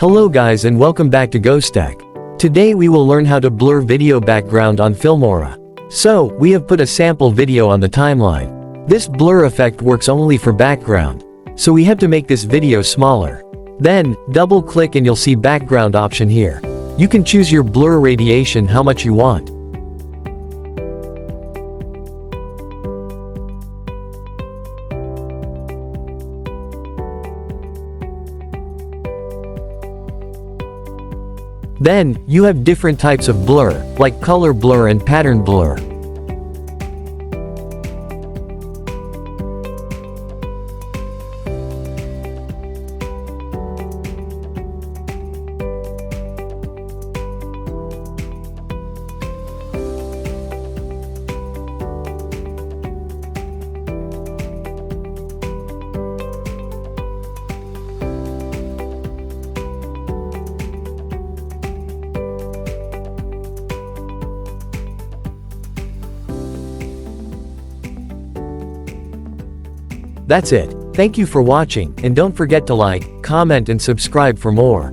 Hello guys and welcome back to GoStack. Today we will learn how to blur video background on Filmora. So, we have put a sample video on the timeline. This blur effect works only for background. So we have to make this video smaller. Then, double click and you'll see background option here. You can choose your blur radiation how much you want. Then, you have different types of blur, like color blur and pattern blur. That's it. Thank you for watching, and don't forget to like, comment and subscribe for more.